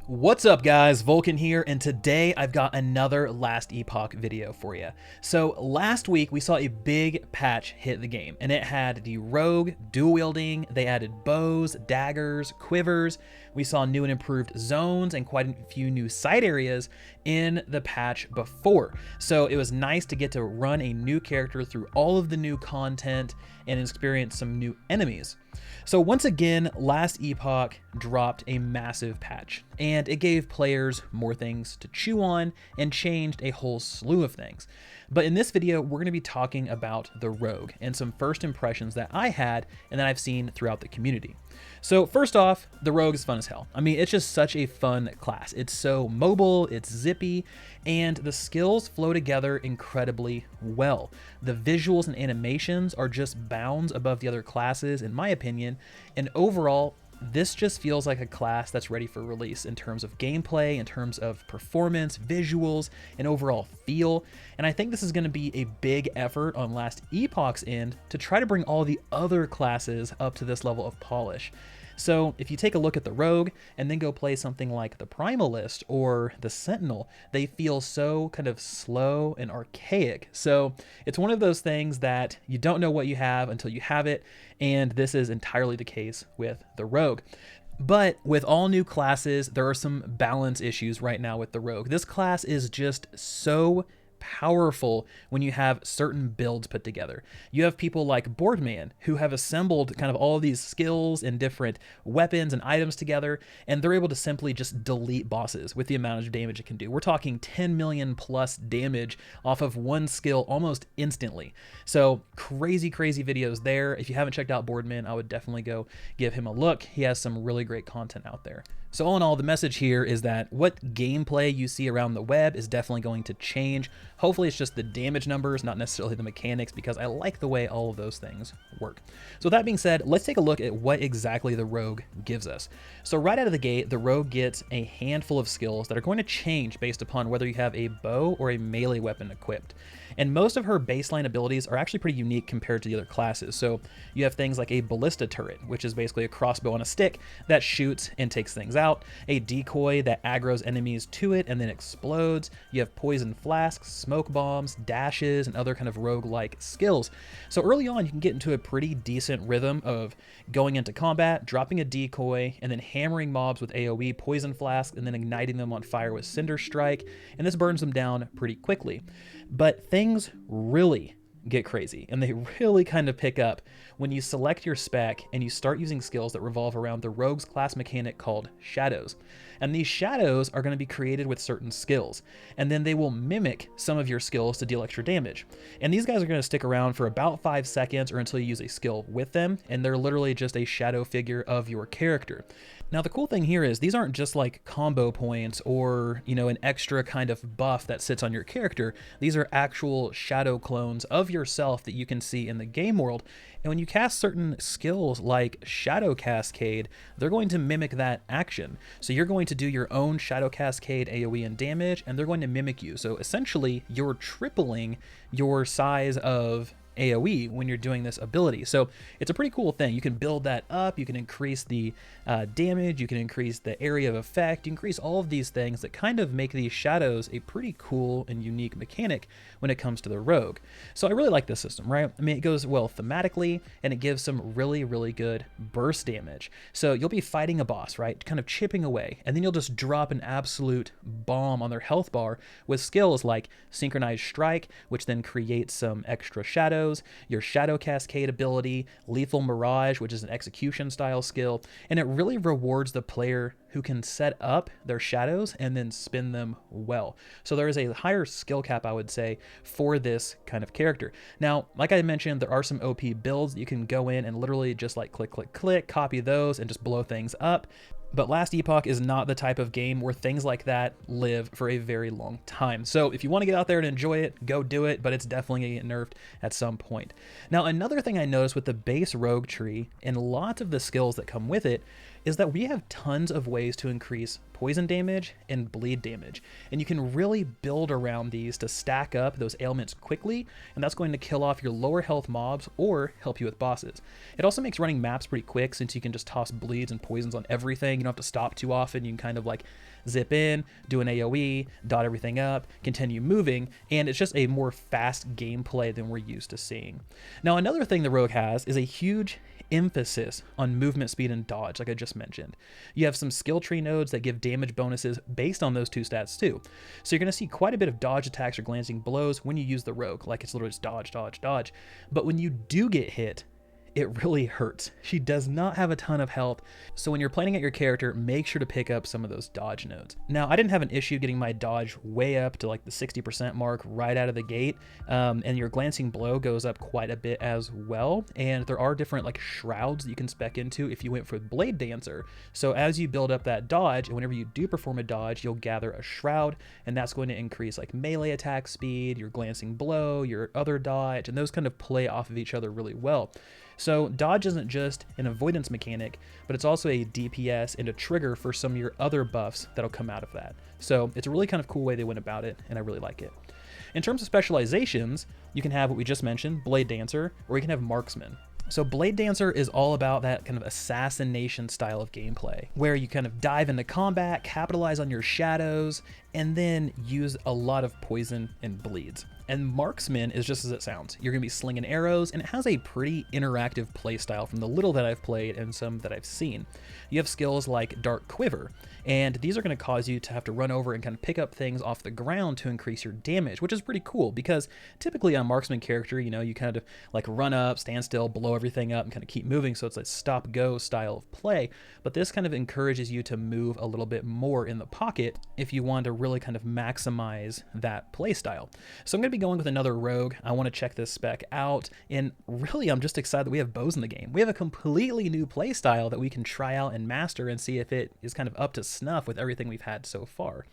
What's up guys, Vulkan here, and today I've got another Last Epoch video for you. So last week we saw a big patch hit the game, and it had the rogue, dual wielding, they added bows, daggers, quivers, we saw new and improved zones and quite a few new side areas in the patch before. So it was nice to get to run a new character through all of the new content and experience some new enemies. So once again, Last Epoch dropped a massive patch, and it gave players more things to chew on and changed a whole slew of things. But in this video, we're going to be talking about the rogue and some first impressions that I had and that I've seen throughout the community. So first off, the rogue is fun as hell. I mean, it's just such a fun class. It's so mobile, it's zippy, and the skills flow together incredibly well. The visuals and animations are just bounds above the other classes, in my opinion, and overall, this just feels like a class that's ready for release in terms of gameplay, in terms of performance, visuals, and overall feel. And I think this is going to be a big effort on Last Epoch's end to try to bring all the other classes up to this level of polish. So if you take a look at the Rogue and then go play something like the Primalist or the Sentinel, they feel so kind of slow and archaic. So it's one of those things that you don't know what you have until you have it, and this is entirely the case with the Rogue. But with all new classes, there are some balance issues right now with the Rogue. This class is just so powerful when you have certain builds put together. You have people like Boardman who have assembled kind of all of these skills and different weapons and items together, and they're able to simply just delete bosses with the amount of damage it can do. We're talking 10 million plus damage off of one skill almost instantly. So crazy videos there. If you haven't checked out Boardman, I would definitely go give him a look. He has some really great content out there. So all in all, the message here is that what gameplay you see around the web is definitely going to change. Hopefully it's just the damage numbers, not necessarily the mechanics, because I like the way all of those things work. So with that being said, let's take a look at what exactly the Rogue gives us. So right out of the gate, the Rogue gets a handful of skills that are going to change based upon whether you have a bow or a melee weapon equipped. And most of her baseline abilities are actually pretty unique compared to the other classes. So you have things like a ballista turret, which is basically a crossbow on a stick that shoots and takes things out, a decoy that aggroes enemies to it and then explodes. You have poison flasks, smoke bombs, dashes, and other kind of rogue-like skills. So early on, you can get into a pretty decent rhythm of going into combat, dropping a decoy, and then hammering mobs with AoE poison flask, and then igniting them on fire with Cinder Strike, and this burns them down pretty quickly. But things really get crazy, and they really kind of pick up when you select your spec and you start using skills that revolve around the Rogue's class mechanic called shadows. And these shadows are going to be created with certain skills, and then they will mimic some of your skills to deal extra damage. And these guys are going to stick around for about 5 seconds or until you use a skill with them, and they're literally just a shadow figure of your character. Now the cool thing here is these aren't just like combo points or, you know, an extra kind of buff that sits on your character. These are actual shadow clones of yourself that you can see in the game world. And when you cast certain skills like Shadow Cascade, they're going to mimic that action. So you're going to do your own Shadow Cascade AoE and damage, and they're going to mimic you. So essentially, you're tripling your size of AoE when you're doing this ability. So it's a pretty cool thing. You can build that up, you can increase the damage, you can increase the area of effect, you increase all of these things that kind of make these shadows a pretty cool and unique mechanic when it comes to the Rogue. So I really like this system, right? I mean, it goes well thematically, and it gives some really good burst damage. So you'll be fighting a boss, right? Kind of chipping away, and then you'll just drop an absolute bomb on their health bar with skills like Synchronized Strike, which then creates some extra shadows, your Shadow Cascade ability, Lethal Mirage, which is an execution style skill, and it really rewards the player who can set up their shadows and then spin them well. So there is a higher skill cap, I would say, for this kind of character. Now, like I mentioned, there are some OP builds that you can go in and literally just like click, copy those and just blow things up. But Last Epoch is not the type of game where things like that live for a very long time. So if you want to get out there and enjoy it, go do it, but it's definitely going to get nerfed at some point. Now, another thing I noticed with the base Rogue tree and lots of the skills that come with it, is that we have tons of ways to increase poison damage and bleed damage, and you can really build around these to stack up those ailments quickly, and that's going to kill off your lower health mobs or help you with bosses. It also makes running maps pretty quick since you can just toss bleeds and poisons on everything. You don't have to stop too often. You can kind of like zip in, do an AoE, dot everything up, continue moving, and it's just a more fast gameplay than we're used to seeing. Now, another thing the Rogue has is a huge emphasis on movement speed and dodge, like I just mentioned. You have some skill tree nodes that give damage bonuses based on those two stats too. So you're going to see quite a bit of dodge attacks or glancing blows when you use the Rogue, like it's literally just dodge, dodge, dodge. But when you do get hit, it really hurts. She does not have a ton of health, so when you're planning out your character, make sure to pick up some of those dodge nodes. Now, I didn't have an issue getting my dodge way up to like the 60% mark right out of the gate, and your glancing blow goes up quite a bit as well, and there are different like shrouds that you can spec into if you went for Blade Dancer. So as you build up that dodge, and whenever you do perform a dodge, you'll gather a shroud, and that's going to increase like melee attack speed, your glancing blow, your other dodge, and those kind of play off of each other really well. So dodge isn't just an avoidance mechanic, but it's also a DPS and a trigger for some of your other buffs that'll come out of that. So it's a really kind of cool way they went about it, and I really like it. In terms of specializations, you can have what we just mentioned, Blade Dancer, or you can have Marksman. So Blade Dancer is all about that kind of assassination style of gameplay, where you kind of dive into combat, capitalize on your shadows, and then use a lot of poison and bleeds. And Marksman is just as it sounds. You're going to be slinging arrows, and it has a pretty interactive playstyle from the little that I've played and some that I've seen. You have skills like Dark Quiver, and these are going to cause you to have to run over and kind of pick up things off the ground to increase your damage, which is pretty cool because typically on a Marksman character, you know, you kind of like run up, stand still, blow everything up, and kind of keep moving, so it's like stop-go style of play. But this kind of encourages you to move a little bit more in the pocket if you want to really kind of maximize that playstyle. So I'm going to be going with another Rogue. I want to check this spec out, and really I'm just excited that we have bows in the game. We have a completely new playstyle that we can try out and master and see if it is kind of up to snuff with everything we've had so far.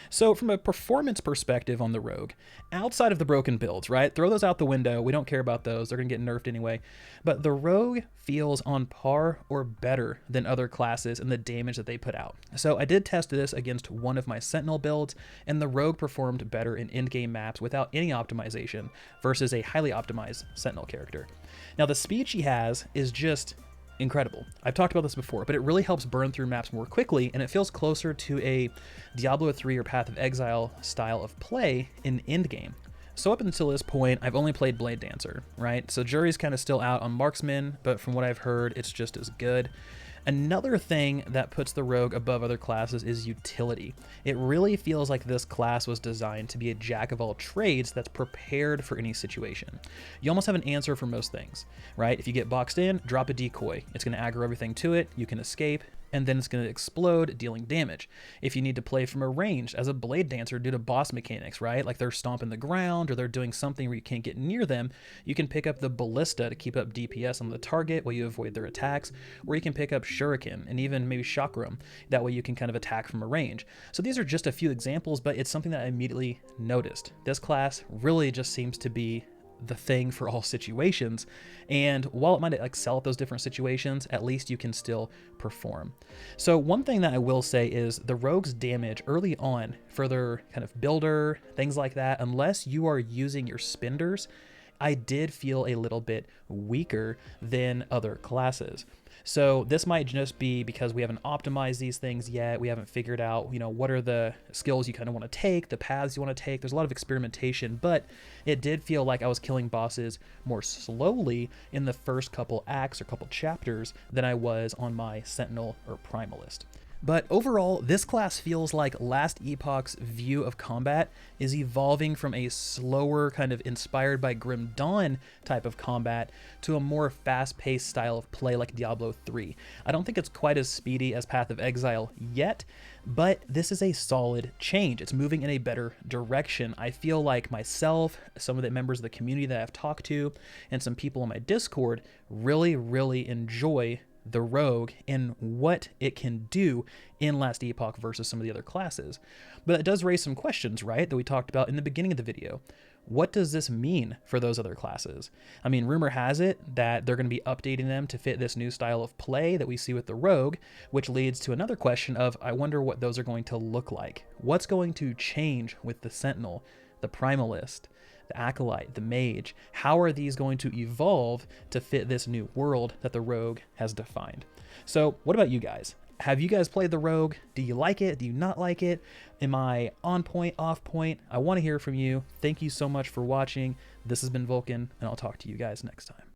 So from a performance perspective on the Rogue, outside of the broken builds, right? Throw those out the window. We don't care about those. They're going to get nerfed anyway. But the Rogue feels on par or better than other classes in the damage that they put out. So I did test this against one of my Sentinel builds, and the Rogue performed better in endgame maps without any optimization versus a highly optimized Sentinel character. Now the speed she has is just incredible. I've talked about this before, but it really helps burn through maps more quickly, and it feels closer to a Diablo 3 or Path of Exile style of play in endgame. So up until this point, I've only played Blade Dancer, right? So jury's kind of still out on Marksman, but from what I've heard, it's just as good. Another thing that puts the Rogue above other classes is utility. It really feels like this class was designed to be a jack of all trades that's prepared for any situation. You almost have an answer for most things, right? If you get boxed in, drop a decoy. It's going to aggro everything to it, you can escape, and then it's going to explode, dealing damage. If you need to play from a range as a Blade Dancer due to boss mechanics, right? Like they're stomping the ground or they're doing something where you can't get near them, you can pick up the Ballista to keep up DPS on the target while you avoid their attacks, or you can pick up Shuriken and even maybe Chakram. That way you can kind of attack from a range. So these are just a few examples, but it's something that I immediately noticed. This class really just seems to be the thing for all situations, and while it might excel at those different situations, at least you can still perform. So one thing that I will say is the Rogue's damage early on for their kind of builder, things like that, unless you are using your spinders, I did feel a little bit weaker than other classes. So this might just be because we haven't optimized these things yet. We haven't figured out, you know, what are the skills you kind of want to take, the paths you want to take. There's a lot of experimentation, but it did feel like I was killing bosses more slowly in the first couple acts or couple chapters than I was on my Sentinel or Primalist. But overall, this class feels like Last Epoch's view of combat is evolving from a slower, kind of inspired by Grim Dawn type of combat to a more fast-paced style of play like Diablo 3. I don't think it's quite as speedy as Path of Exile yet, but this is a solid change. It's moving in a better direction. I feel like myself, some of the members of the community that I've talked to, and some people on my Discord really enjoy the Rogue and what it can do in Last Epoch versus some of the other classes. But it does raise some questions, right, that we talked about in the beginning of the video. what does this mean for those other classes? I mean, rumor has it that they're going to be updating them to fit this new style of play that we see with the rogue, which leads to another question of, I wonder what those are going to look like. What's going to change with the Sentinel, the Primalist, the Acolyte, the Mage? How are these going to evolve to fit this new world that the rogue has defined? So what about you guys? Have you guys played the rogue? Do you like it? Do you not like it? Am I on point, off point? I want to hear from you. Thank you so much for watching. This has been Vulkan, and I'll talk to you guys next time.